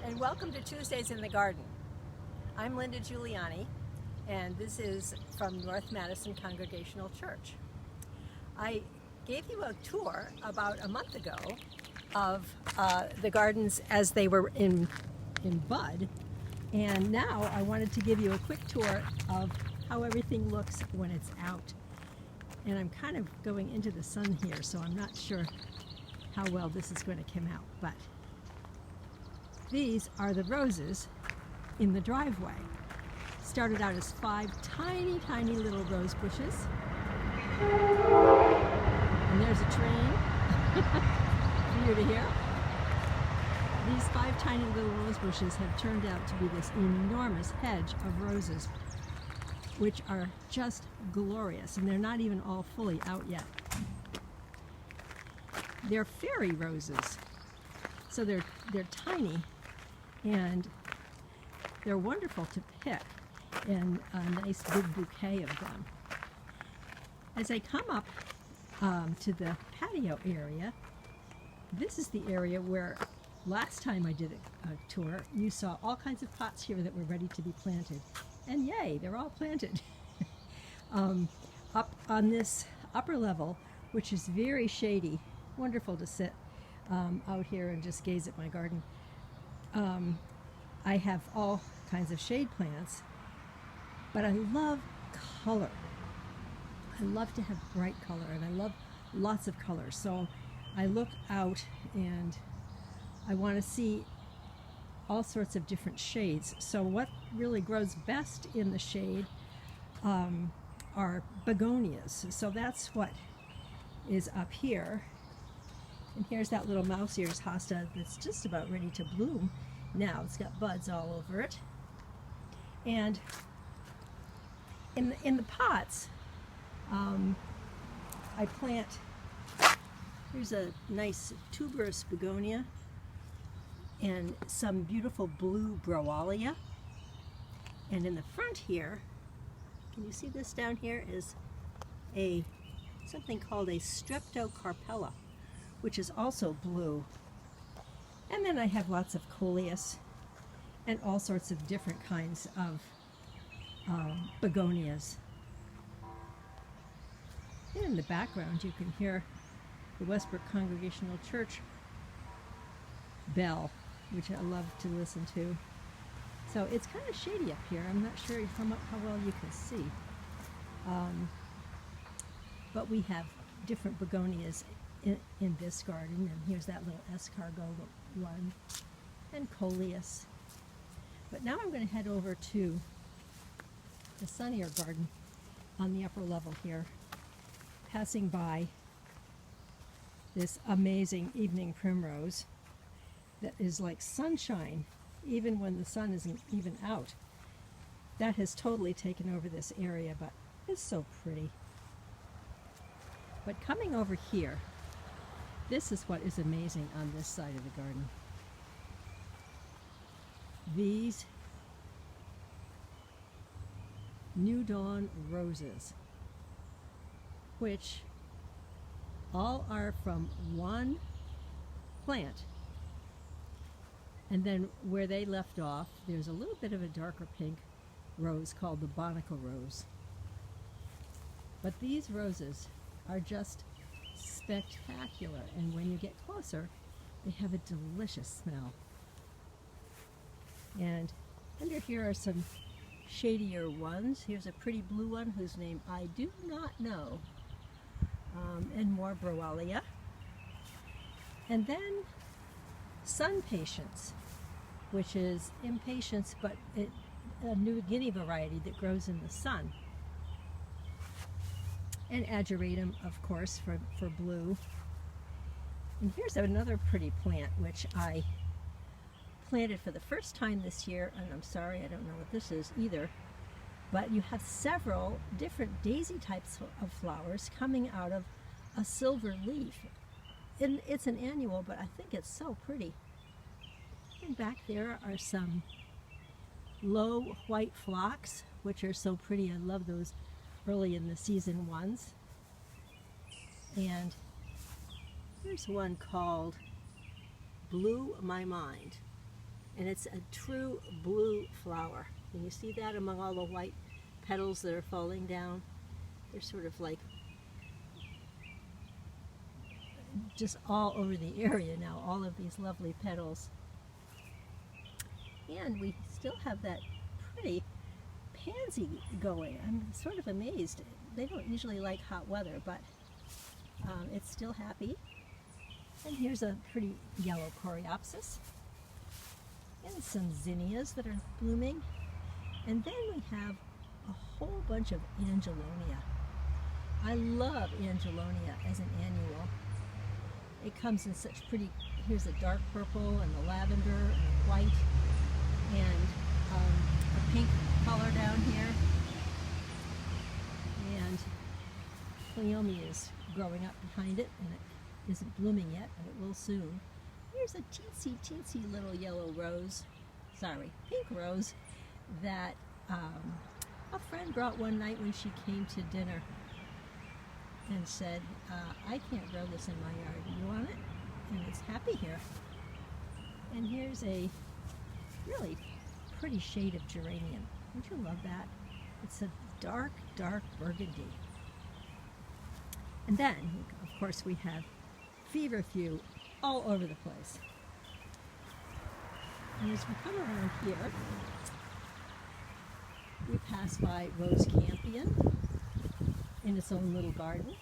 and welcome to Tuesdays in the Garden. I'm Linda Juliani, and this is from North Madison Congregational Church. I gave you a tour about a month ago of the gardens as they were in bud, and now I wanted to give you a quick tour of how everything looks when it's out. And I'm kind of going into the sun here, so I'm not sure how well this is going to come out, but these are the roses in the driveway. Started out as 5 tiny, tiny little rose bushes. And there's a train for you to hear. These 5 tiny little rose bushes have turned out to be this enormous hedge of roses, which are just glorious, and they're not even all fully out yet. They're fairy roses, so they're tiny, and they're wonderful to pick in a nice big bouquet of them. As I come up to the patio area, this is the area where last time I did a tour, you saw all kinds of pots here that were ready to be planted. And yay, they're all planted. Up on this upper level, which is very shady, wonderful to sit out here and just gaze at my garden. I have all kinds of shade plants, but I love color. I love to have bright color, and I love lots of color. So I look out and I want to see all sorts of different shades. So what really grows best in the shade are begonias. So that's what is up here. And here's that little mouse ears hosta that's just about ready to bloom. Now it's got buds all over it. And in the pots, I plant, here's a nice tuberous begonia and some beautiful blue browalia. And in the front here, can you see this down here, is something called a streptocarpella, which is also blue. And then I have lots of coleus and all sorts of different kinds of begonias. And in the background you can hear the Westbrook Congregational Church bell, which I love to listen to. So it's kind of shady up here. I'm not sure how well you can see. But we have different begonias in this garden, and here's that little escargot one, and coleus. But now I'm going to head over to the sunnier garden on the upper level here, passing by this amazing evening primrose that is like sunshine even when the sun isn't even out. That has totally taken over this area, but it's so pretty. But coming over here, this is what is amazing on this side of the garden. These New Dawn roses, which all are from one plant. And then where they left off, there's a little bit of a darker pink rose called the Barnacle rose. But these roses are just spectacular, and when you get closer, they have a delicious smell. And under here are some shadier ones. Here's a pretty blue one whose name I do not know, and more browalia. And then sun patience, which is impatiens, but a New Guinea variety that grows in the sun. And ageratum, of course, for blue. And here's another pretty plant which I planted for the first time this year, and I'm sorry, I don't know what this is either, but you have several different daisy types of flowers coming out of a silver leaf. And it's an annual, but I think it's so pretty. And back there are some low white phlox, which are so pretty. I love those early in the season ones. And here's one called Blew My Mind. and it's a true blue flower. Can you see that among all the white petals that are falling down? They're sort of like just all over the area now, all of these lovely petals. And we still have that pretty pansy going. I'm sort of amazed. They don't usually like hot weather, but it's still happy. And here's a pretty yellow coreopsis. And some zinnias that are blooming. And then we have a whole bunch of angelonia. I love angelonia as an annual. It comes in such pretty, here's a dark purple and a lavender and a white and a pink color down here. And Cleome is growing up behind it, and it isn't blooming yet, but it will soon. Here's a teensy little yellow rose, pink rose, that a friend brought one night when she came to dinner and said, I can't grow this in my yard. Do you want it? And it's happy here. And here's a really pretty shade of geranium. Don't you love that? It's a dark burgundy. And then, of course, we have feverfew all over the place. And as we come around here, we pass by Rose Campion in its own little garden,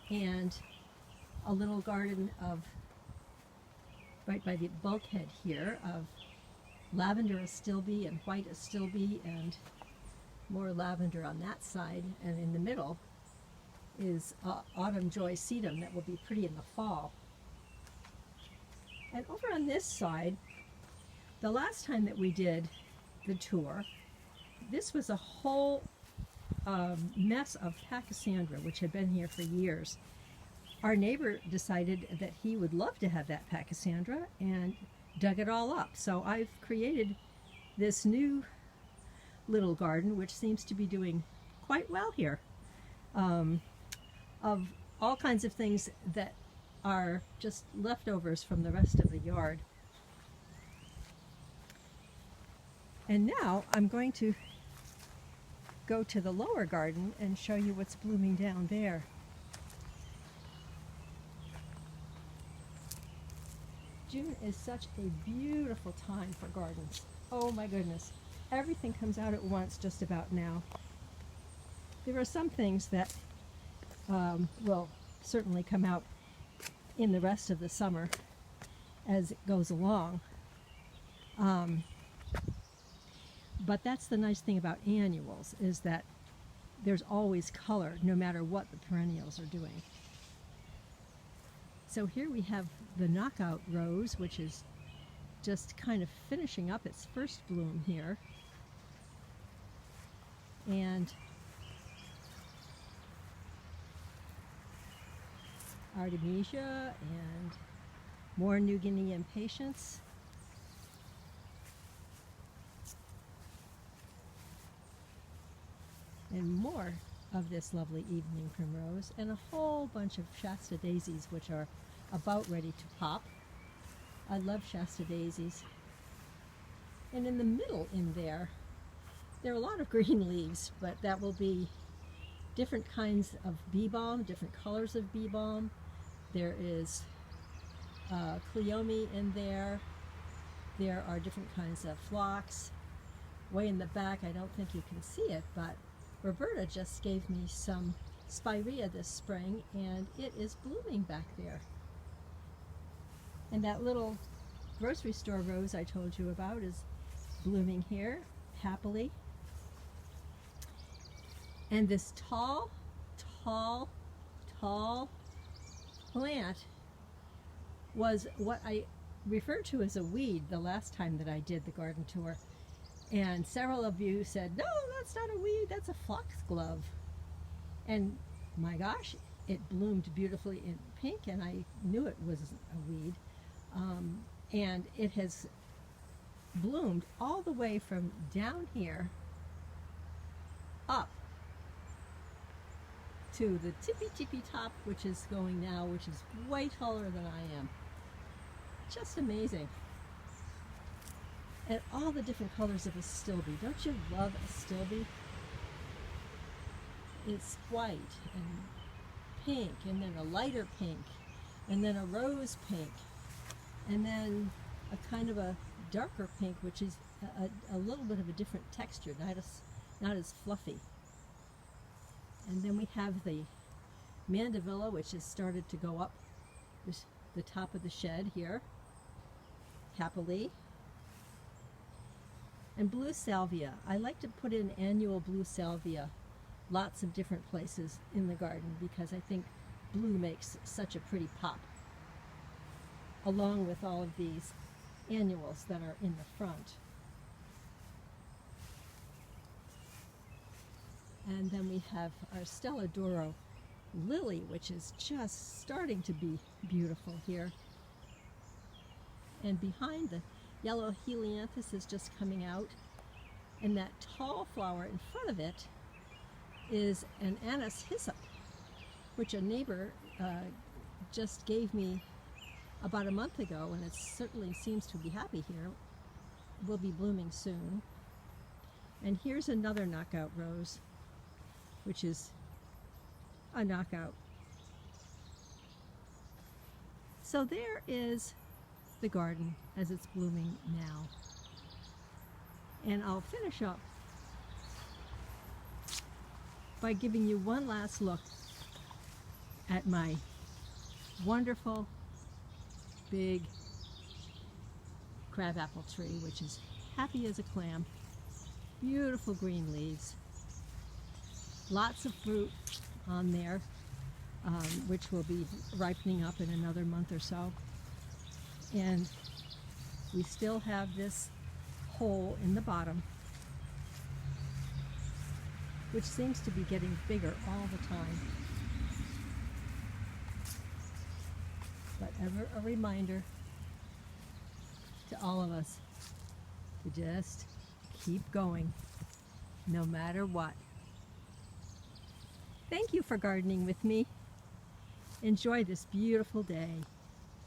and a little garden of, right by the bulkhead here, of lavender astilbe and white astilbe and more lavender on that side, and in the middle is autumn joy sedum that will be pretty in the fall. And over on this side, the last time that we did the tour, this was a whole mess of pachysandra, which had been here for years. Our neighbor decided that he would love to have that pachysandra and dug it all up. So I've created this new little garden, which seems to be doing quite well here, of all kinds of things that are just leftovers from the rest of the yard. And now I'm going to go to the lower garden and show you what's blooming down there. June is such a beautiful time for gardens. Oh my goodness. Everything comes out at once just about now. There are some things that will certainly come out in the rest of the summer as it goes along. But that's the nice thing about annuals, is that there's always color no matter what the perennials are doing. So here we have the knockout rose, which is just kind of finishing up its first bloom here. And Artemisia and more New Guinea impatiens. And more of this lovely evening primrose, and a whole bunch of Shasta daisies, which are about ready to pop. I love Shasta daisies. And in the middle in there are a lot of green leaves, but that will be different kinds of bee balm, different colors of bee balm. There is Cleome in there. There are different kinds of phlox. Way in the back, I don't think you can see it, but Roberta just gave me some spirea this spring, and it is blooming back there. And that little grocery store rose I told you about is blooming here, happily. And this tall plant was what I referred to as a weed the last time that I did the garden tour. And several of you said, no, that's not a weed, that's a foxglove. And my gosh, it bloomed beautifully in pink, and I knew it was a weed. And it has bloomed all the way from down here up to the tippy top, which is going now, which is way taller than I am. Just amazing. at all the different colors of astilbe. Don't you love astilbe? It's white and pink, and then a lighter pink, and then a rose pink, and then a kind of a darker pink, which is a little bit of a different texture, not as fluffy. And then we have the mandevilla, which has started to go up the top of the shed here, happily. And blue salvia. I like to put in annual blue salvia lots of different places in the garden because I think blue makes such a pretty pop, along with all of these annuals that are in the front. And then we have our Stella d'Oro lily, which is just starting to be beautiful here. And behind, the yellow helianthus is just coming out, and that tall flower in front of it is an anise hyssop, which a neighbor just gave me about a month ago, and it certainly seems to be happy here. Will be blooming soon. And here's another knockout rose, which is a knockout. So there is the garden as it's blooming now. And I'll finish up by giving you one last look at my wonderful big crabapple tree, which is happy as a clam. Beautiful green leaves. Lots of fruit on there, which will be ripening up in another month or so. And we still have this hole in the bottom, which seems to be getting bigger all the time. But ever a reminder to all of us to just keep going, no matter what. Thank you for gardening with me. Enjoy this beautiful day.